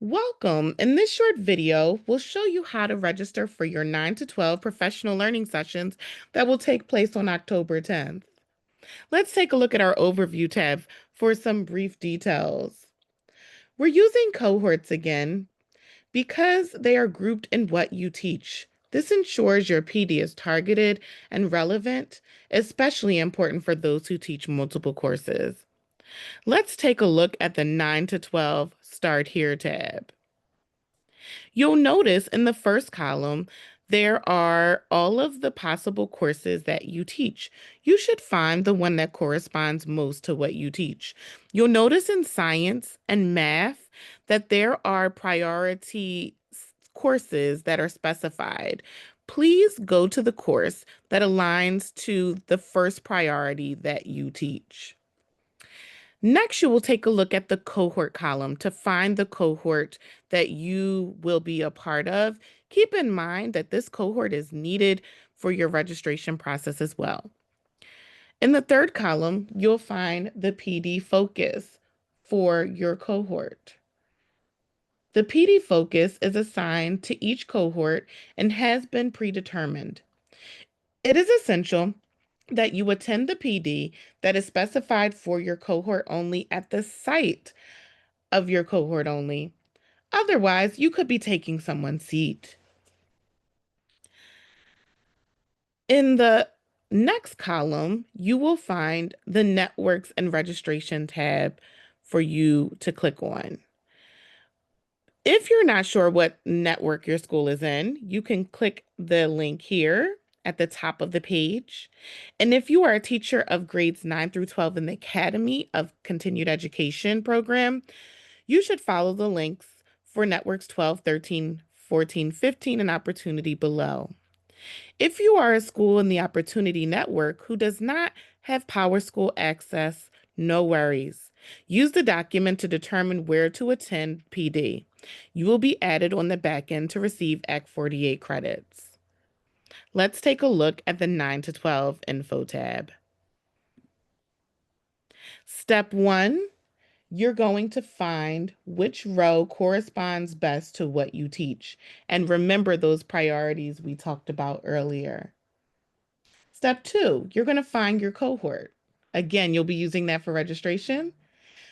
Welcome. In this short video, we'll show you how to register for your 9 to 12 professional learning sessions that will take place on October 10th. Let's take a look at our overview tab for some brief details. We're using cohorts again because they are grouped in what you teach. This ensures your PD is targeted and relevant, especially important for those who teach multiple courses. Let's take a look at the 9 to 12 Start Here tab. You'll notice in the first column, there are all of the possible courses that you teach. You should find the one that corresponds most to what you teach. You'll notice in science and math that there are priority courses that are specified. Please go to the course that aligns to the first priority that you teach. Next, you will take a look at the cohort column to find the cohort that you will be a part of. Keep in mind that this cohort is needed for your registration process as well. In the third column, you'll find the PD focus for your cohort. The PD focus is assigned to each cohort and has been predetermined. It is essential that you attend the PD that is specified for your cohort only at the site of your cohort only. Otherwise, you could be taking someone's seat. In the next column, you will find the Networks and Registration tab for you to click on. If you're not sure what network your school is in, you can click the link here at the top of the page. And if you are a teacher of grades 9 through 12 in the Academy of Continued Education program, you should follow the links for networks 12, 13, 14, 15, and opportunity below. If you are a school in the Opportunity Network who does not have PowerSchool access, no worries. Use the document to determine where to attend PD. You will be added on the back end to receive Act 48 credits. Let's take a look at the 9 to 12 info tab. Step 1, you're going to find which row corresponds best to what you teach. And remember those priorities we talked about earlier. Step 2, you're going to find your cohort. Again, you'll be using that for registration.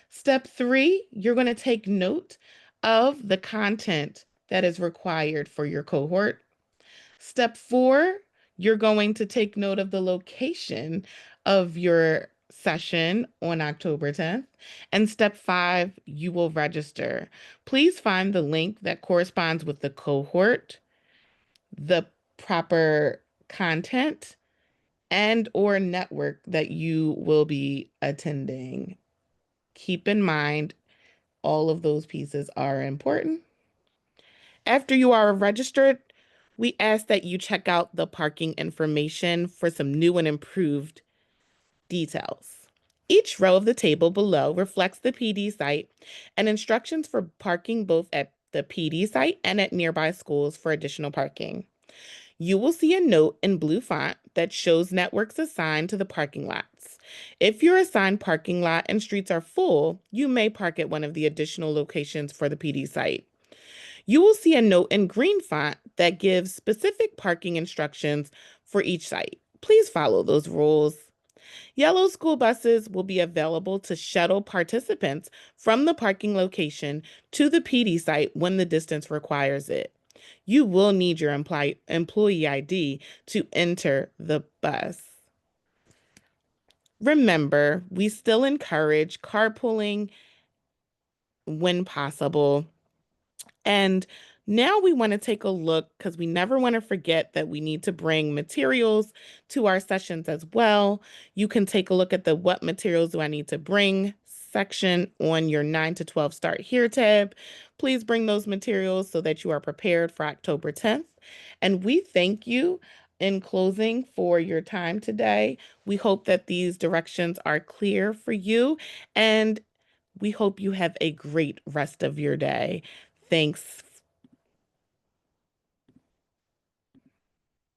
Step 3, you're going to take note of the content that is required for your cohort. Step 4, you're going to take note of the location of your session on October 10th. And step 5, you will register. Please find the link that corresponds with the cohort, the proper content, and or network that you will be attending. Keep in mind, all of those pieces are important. After you are registered, we ask that you check out the parking information for some new and improved details. Each row of the table below reflects the PD site and instructions for parking both at the PD site and at nearby schools for additional parking. You will see a note in blue font that shows networks assigned to the parking lots. If your assigned parking lot and streets are full, you may park at one of the additional locations for the PD site. You will see a note in green font that gives specific parking instructions for each site. Please follow those rules. Yellow school buses will be available to shuttle participants from the parking location to the PD site when the distance requires it. You will need your employee ID to enter the bus. Remember, we still encourage carpooling when possible. And now we want to take a look, because we never want to forget that we need to bring materials to our sessions as well. You can take a look at the What Materials Do I Need to Bring section on your 9 to 12 Start Here tab. Please bring those materials so that you are prepared for October 10th. And we thank you in closing for your time today. We hope that these directions are clear for you, and we hope you have a great rest of your day. Thanks